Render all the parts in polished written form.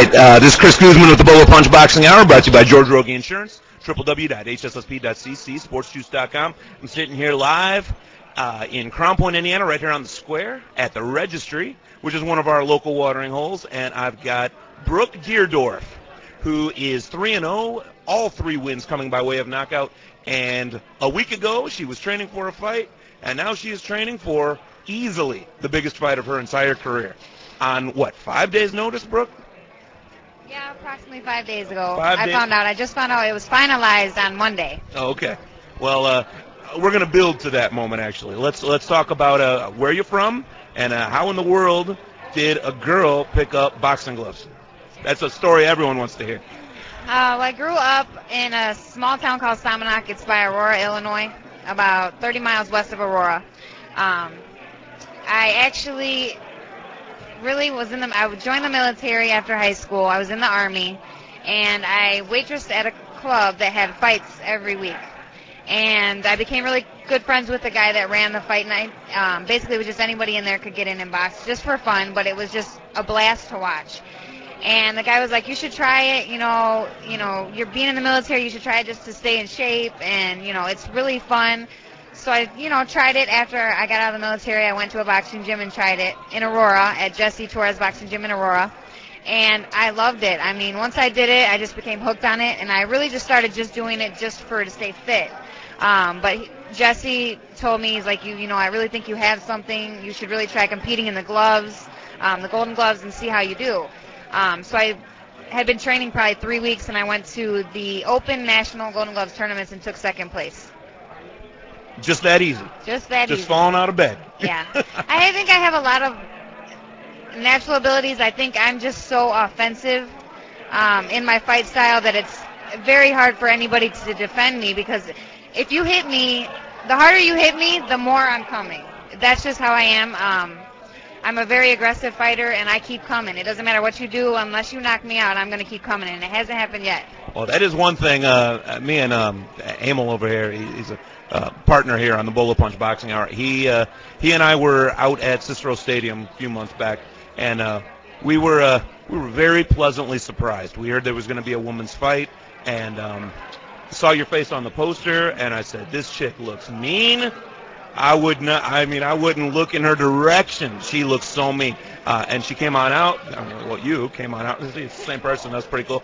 right, this is Chris Guzman with the Bolo Punch Boxing Hour, brought to you by George Rogie Insurance, www.hssp.cc, sportsjuice.com. I'm sitting here live in Crown Point, Indiana, right here on the square at the Registry, which is one of our local watering holes, and I've got Brooke Dierdorff, who is 3-0, all 3 wins coming by way of knockout, and a week ago she was training for a fight, and now she is training for easily the biggest fight of her entire career. On, 5 days' notice, Brooke? Yeah, approximately 5 days ago. 5 days? I just found out it was finalized on Monday. Oh, okay. Well, we're going to build to that moment, actually. Let's talk about where you're from and how in the world did a girl pick up boxing gloves? That's a story everyone wants to hear. Well, I grew up in a small town called Somonauk. It's by Aurora, Illinois, about 30 miles west of Aurora. I actually I joined the military after high school. I was in the Army, and I waitressed at a club that had fights every week. And I became really good friends with the guy that ran the fight night. Basically, it was just anybody in there could get in and box just for fun, but it was just a blast to watch. And the guy was like, you should try it, you're being in the military, you should try it just to stay in shape, and, it's really fun. So I, tried it after I got out of the military. I went to a boxing gym and tried it in Aurora at Jesse Torres Boxing Gym in Aurora. And I loved it. I mean, once I did it, I just became hooked on it, and I really just started just doing it just to stay fit. But Jesse told me, he's like, I really think you have something. You should really try competing in the gloves, the golden gloves, and see how you do. So I had been training probably 3 weeks, and I went to the Open National Golden Gloves tournaments and took second place. Just that easy. Just that easy. Just falling out of bed. Yeah. I think I have a lot of natural abilities. I think I'm just so offensive in my fight style that it's very hard for anybody to defend me, because if you hit me, the harder you hit me, the more I'm coming. That's just how I am. I'm a very aggressive fighter, and I keep coming. It doesn't matter what you do. Unless you knock me out, I'm going to keep coming, and it hasn't happened yet. Well, that is one thing. Me and Emil over here, he's a partner here on the Bolo Punch Boxing Hour. He and I were out at Cicero Stadium a few months back, and we were very pleasantly surprised. We heard there was going to be a women's fight, and saw your face on the poster, and I said, this chick looks mean. I wouldn't look in her direction. She looks so mean. And she came on out. You came on out. It's the same person. That's pretty cool.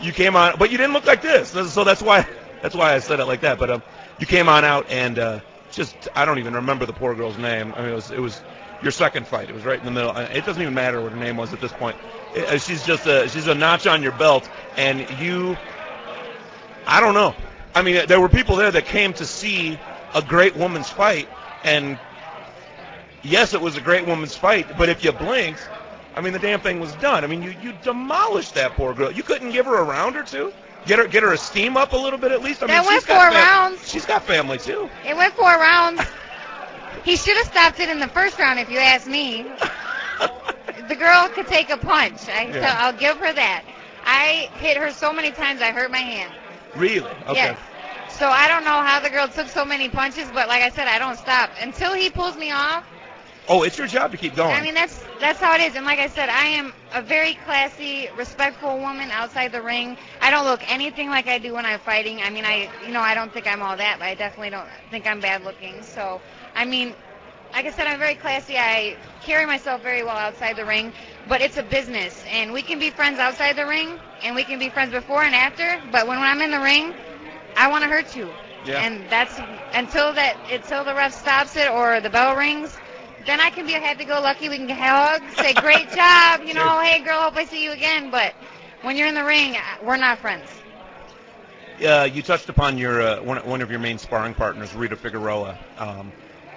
You came on, but you didn't look like this. So that's why I said it like that. But you came on out, and I don't even remember the poor girl's name. I mean, it was your second fight. It was right in the middle. It doesn't even matter what her name was at this point. She's a notch on your belt, and you. I don't know. I mean, there were people there that came to see a great woman's fight, and yes, it was a great woman's fight, but if you blinked, I mean, the damn thing was done. I mean, you demolished that poor girl. You couldn't give her a round or two? Get her esteem up a little bit at least? I mean, that went 4 rounds. She's got family, too. It went 4 rounds. He should have stopped it in the first round, if you ask me. The girl could take a punch. I'll give her that. I hit her so many times I hurt my hand. Really? Okay. Yes. So I don't know how the girl took so many punches, but like I said, I don't stop until he pulls me off. Oh, it's your job to keep going. I mean, that's how it is. And like I said, I am a very classy, respectful woman outside the ring. I don't look anything like I do when I'm fighting. I mean, I don't think I'm all that, but I definitely don't think I'm bad looking. So, I mean, like I said, I'm very classy. I carry myself very well outside the ring, but it's a business, and we can be friends outside the ring, and we can be friends before and after, but when I'm in the ring, I want to hurt you. Yeah. And that's until the ref stops it or the bell rings, then I can be a happy-go-lucky. We can hug, say, great job, hey, girl, hope I see you again. But when you're in the ring, we're not friends. You touched upon your one of your main sparring partners, Rita Figueroa.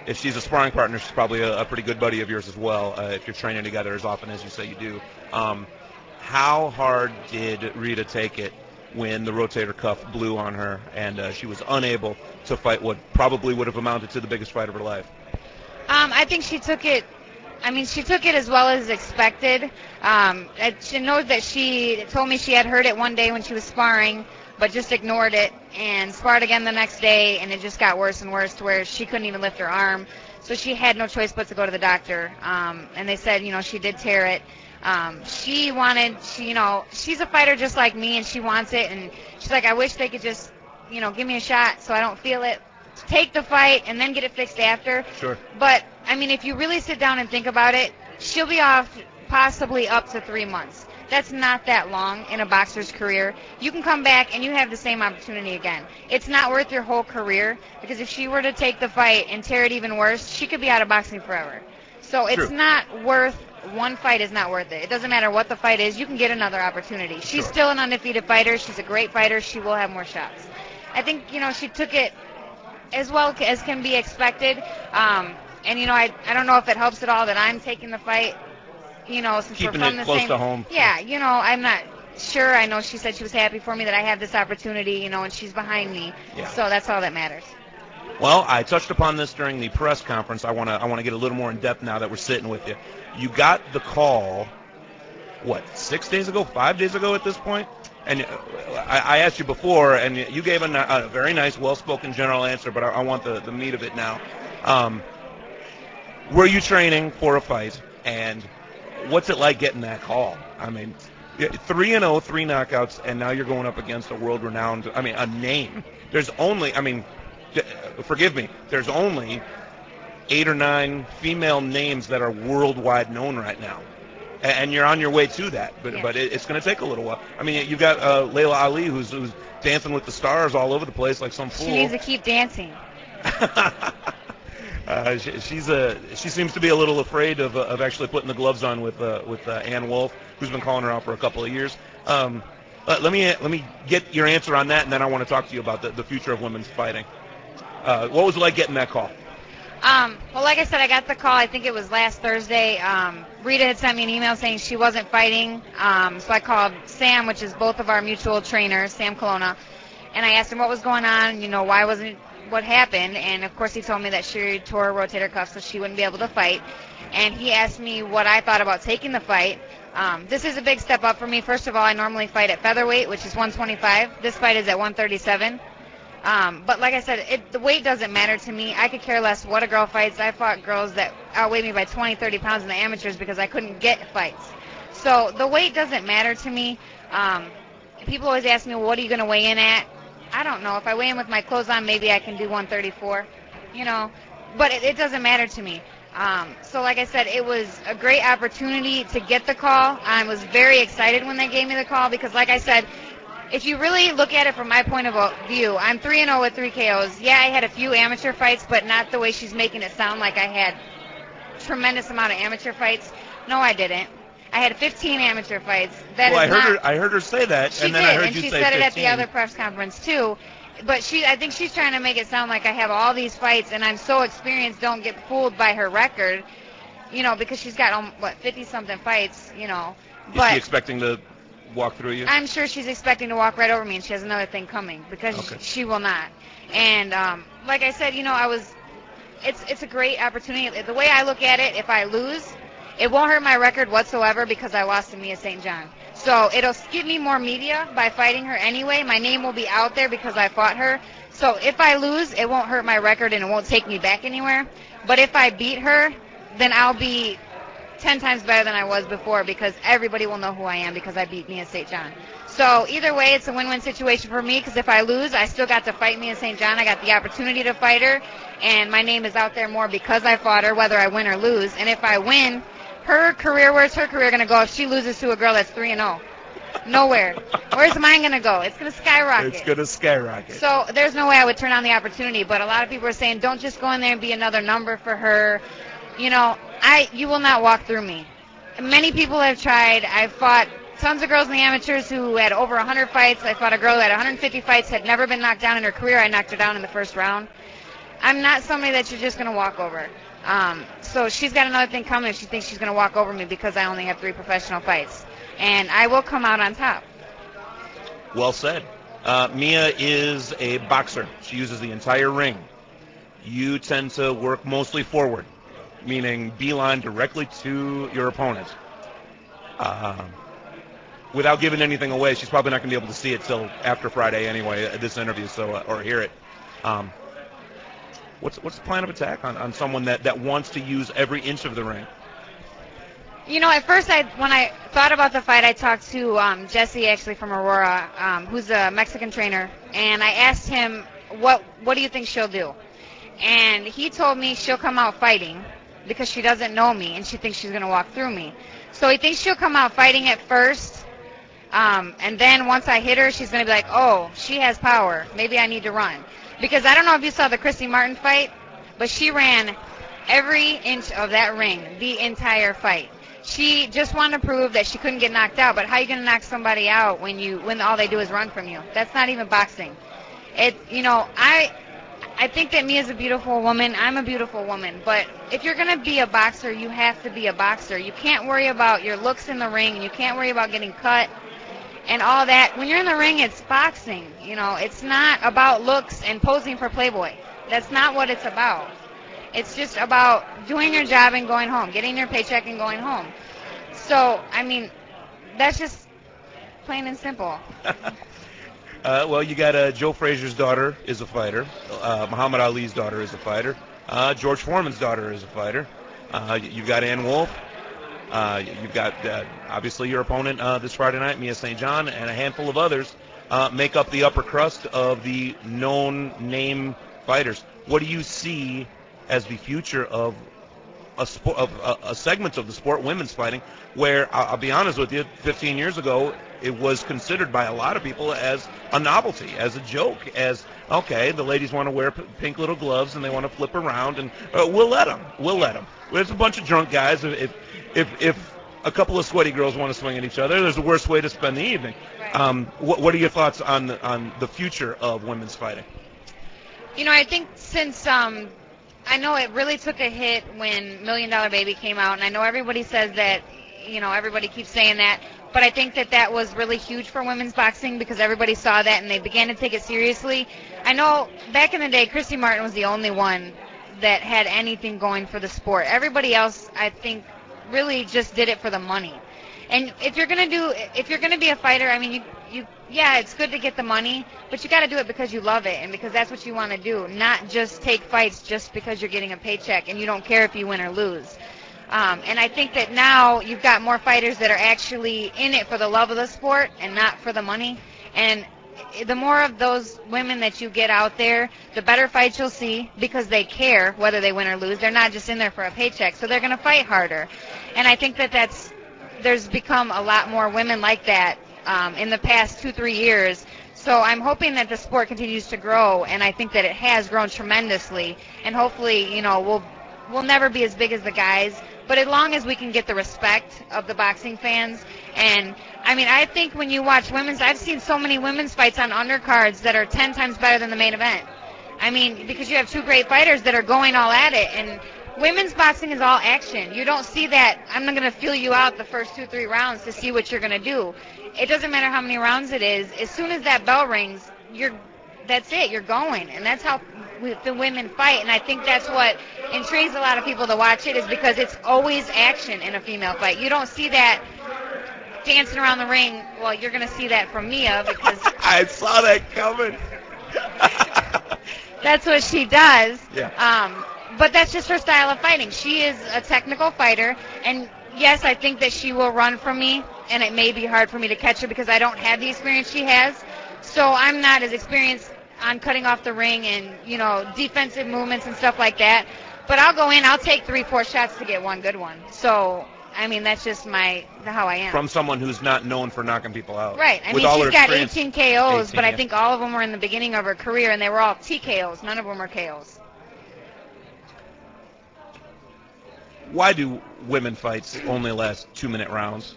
If she's a sparring partner, she's probably a pretty good buddy of yours as well, if you're training together as often as you say you do. How hard did Rita take it when the rotator cuff blew on her and she was unable to fight what probably would have amounted to the biggest fight of her life? I think she took it as well as expected. She knows that she told me she had heard it one day when she was sparring, but just ignored it and sparred again the next day, and it just got worse and worse to where she couldn't even lift her arm. So she had no choice but to go to the doctor. And they said, she did tear it. She wanted, she's a fighter just like me, and she wants it. And she's like, I wish they could just, give me a shot so I don't feel it. Take the fight and then get it fixed after. Sure. But, I mean, if you really sit down and think about it, she'll be off possibly up to 3 months. That's not that long in a boxer's career. You can come back and you have the same opportunity again. It's not worth your whole career, because if she were to take the fight and tear it even worse, she could be out of boxing forever. So it's not worth, one fight is not worth it. It doesn't matter what the fight is. You can get another opportunity. She's still an undefeated fighter. She's a great fighter. She will have more shots. I think, she took it as well as can be expected. And, I don't know if it helps at all that I'm taking the fight, since Keeping we're from it the close same. to home. Yeah, I'm not sure. I know she said she was happy for me that I have this opportunity, and she's behind me. Yeah. So that's all that matters. Well, I touched upon this during the press conference. I want to get a little more in depth now that we're sitting with you. You got the call, 6 days ago, 5 days ago at this point? And I asked you before, and you gave a very nice, well-spoken general answer, but I want the meat of it now. Were you training for a fight, and what's it like getting that call? I mean, 3-0, 3 knockouts, and now you're going up against a world-renowned, a name. There's only, forgive me, there's only 8 or 9 female names that are worldwide known right now. And you're on your way to that, but it's going to take a little while. You've got Layla Ali, who's dancing with the stars all over the place like some fool. She needs to keep dancing. She seems to be a little afraid of actually putting the gloves on with Ann Wolf, who's been calling her out for a couple of years. Let me get your answer on that, and then I want to talk to you about the future of women's fighting. What was it like getting that call? Well, like I said, I got the call, I think it was last Thursday. Rita had sent me an email saying she wasn't fighting, so I called Sam, which is both of our mutual trainers, Sam Colonna, and I asked him what was going on, why wasn't, what happened, and of course he told me that she tore her rotator cuff, so she wouldn't be able to fight, and he asked me what I thought about taking the fight. This is a big step up for me. First of all, I normally fight at featherweight, which is 125. This fight is at 137. But like I said, the weight doesn't matter to me. I could care less what a girl fights. I fought girls that outweighed me by 20, 30 pounds in the amateurs because I couldn't get fights. So the weight doesn't matter to me. People always ask me, well, what are you going to weigh in at? I don't know. If I weigh in with my clothes on, maybe I can do 134, But it doesn't matter to me. So like I said, it was a great opportunity to get the call. I was very excited when they gave me the call because, like I said, if you really look at it from my point of view, I'm 3-0 with 3 KOs. Yeah, I had a few amateur fights, but not the way she's making it sound like I had tremendous amount of amateur fights. No, I didn't. I had 15 amateur fights. I heard her say that, and then I heard you say 15. She said it at the other press conference too. But I think she's trying to make it sound like I have all these fights and I'm so experienced. Don't get fooled by her record, because she's got 50-something fights, Is she expecting to walk through you? I'm sure she's expecting to walk right over me, and she has another thing coming because she will not. And like I said, it's a great opportunity. The way I look at it, if I lose, it won't hurt my record whatsoever because I lost to Mia St. John. So it'll give me more media by fighting her anyway. My name will be out there because I fought her. So if I lose, it won't hurt my record and it won't take me back anywhere. But if I beat her, then I'll be 10 times better than I was before because everybody will know who I am because I beat Mia St. John. So either way, it's a win-win situation for me because if I lose, I still got to fight Mia St. John. I got the opportunity to fight her, and my name is out there more because I fought her, whether I win or lose. And if I win, where's her career going to go if she loses to a girl that's 3-0? Nowhere. Where's mine going to go? It's going to skyrocket. It's going to skyrocket. So there's no way I would turn down the opportunity, but a lot of people are saying, don't just go in there and be another number for her. You will not walk through me. Many people have tried. I've fought tons of girls in the amateurs who had over 100 fights. I fought a girl who had 150 fights, had never been knocked down in her career. I knocked her down in the first round. I'm not somebody that you're just going to walk over. So she's got another thing coming if she thinks she's going to walk over me because I only have 3 professional fights. And I will come out on top. Well said. Mia is a boxer. She uses the entire ring. You tend to work mostly forward, meaning beeline directly to your opponent. Without giving anything away, she's probably not going to be able to see it till after Friday anyway, this interview, or hear it. What's the plan of attack on someone that wants to use every inch of the ring? At first, when I thought about the fight, I talked to Jesse, actually from Aurora, who's a Mexican trainer, and I asked him, what do you think she'll do? And he told me she'll come out fighting because she doesn't know me, and she thinks she's going to walk through me. So he thinks she'll come out fighting at first, and then once I hit her, she's going to be like, oh, she has power. Maybe I need to run. Because I don't know if you saw the Christy Martin fight, but she ran every inch of that ring the entire fight. She just wanted to prove that she couldn't get knocked out. But how are you going to knock somebody out when all they do is run from you? That's not even boxing. I think that me as a beautiful woman, I'm a beautiful woman. But if you're going to be a boxer, you have to be a boxer. You can't worry about your looks in the ring. You can't worry about getting cut and all that. When you're in the ring, it's boxing. It's not about looks and posing for Playboy. That's not what it's about. It's just about doing your job and going home, getting your paycheck and going home. So, that's just plain and simple. Well, you got Joe Frazier's daughter is a fighter. Muhammad Ali's daughter is a fighter. George Foreman's daughter is a fighter. You've got Ann Wolfe. You've got, obviously, your opponent this Friday night, Mia St. John, and a handful of others make up the upper crust of the known name fighters. What do you see as the future of a segment of the sport, women's fighting, where, I'll be honest with you, 15 years ago, it was considered by a lot of people as a novelty, as a joke, as, okay, the ladies want to wear pink little gloves and they want to flip around, and we'll let them. There's a bunch of drunk guys. If a couple of sweaty girls want to swing at each other, there's the worst way to spend the evening. Right. What are your thoughts on the future of women's fighting? I think since I know it really took a hit when $1 Million Baby came out, and I know everybody says that, everybody keeps saying that, but I think that was really huge for women's boxing because everybody saw that and they began to take it seriously. I know back in the day, Christy Martin was the only one that had anything going for the sport. Everybody else, I think, really just did it for the money. And if you're gonna be a fighter, it's good to get the money, but you got to do it because you love it and because that's what you want to do, not just take fights just because you're getting a paycheck and you don't care if you win or lose. And I think that now you've got more fighters that are actually in it for the love of the sport and not for the money. And the more of those women that you get out there, the better fights you'll see because they care whether they win or lose. They're not just in there for a paycheck, so they're going to fight harder. And I think that there's become a lot more women like that in the past 2-3 years. So I'm hoping that the sport continues to grow, and I think that it has grown tremendously. And hopefully, we'll never be as big as the guys, but as long as we can get the respect of the boxing fans. And I think when you watch I've seen so many women's fights on undercards that are 10 times better than the main event. Because you have two great fighters that are going all at it, and women's boxing is all action. You don't see that I'm not going to feel you out the first 2-3 rounds to see what you're going to do. It doesn't matter how many rounds it is. As soon as that bell rings, that's it. You're going, and that's how the women fight. And I think that's what intrigues a lot of people to watch it, is because it's always action in a female fight. You don't see that dancing around the ring. Well, you're going to see that from Mia because I saw that coming. That's what she does. Yeah. But that's just her style of fighting. She is a technical fighter, and yes, I think that she will run from me, and it may be hard for me to catch her because I don't have the experience she has. So I'm not as experienced on cutting off the ring and, defensive movements and stuff like that. But I'll go in, I'll take 3-4 shots to get one good one. So, that's just how I am. From someone who's not known for knocking people out. Right. She's got 18 KOs, but I think all of them were in the beginning of her career, and they were all TKOs. None of them were KOs. Why do women fights only last 2-minute rounds?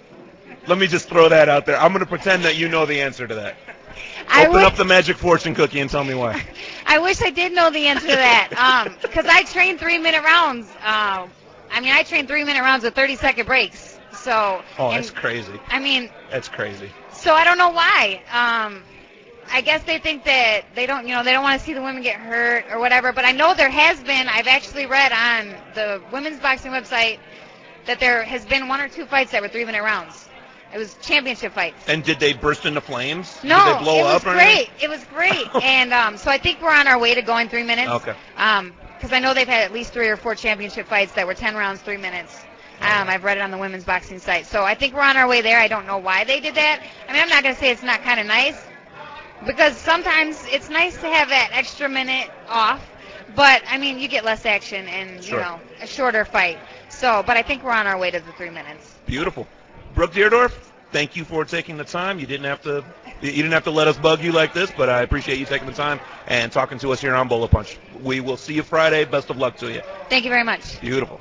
Let me just throw that out there. I'm going to pretend that you know the answer to that. Open up the magic fortune cookie and tell me why. I wish I did know the answer to that. Because I train 3-minute rounds. I train 3-minute rounds with 30-second breaks. So. Oh, that's crazy. That's crazy. So I don't know why. I guess they think that they don't want to see the women get hurt or whatever. But I know there has been. I've actually read on the women's boxing website that there has been 1 or 2 fights that were 3-minute rounds. It was championship fights. And did they burst into flames? No, did they blow up or anything? It was great. And so I think we're on our way to going 3 minutes. Okay. Because I know they've had at least 3 or 4 championship fights that were 10 rounds, 3 minutes. I've read it on the women's boxing site. So I think we're on our way there. I don't know why they did that. I mean, I'm not going to say it's not kind of nice, because sometimes it's nice to have that extra minute off. But, I mean, you get less action and, Sure. a shorter fight. So, but I think we're on our way to the 3 minutes. Beautiful. Brooke Dierdorff, thank you for taking the time. You didn't have to let us bug you like this, but I appreciate you taking the time and talking to us here on Bullet Punch. We will see you Friday. Best of luck to you. Thank you very much. Beautiful.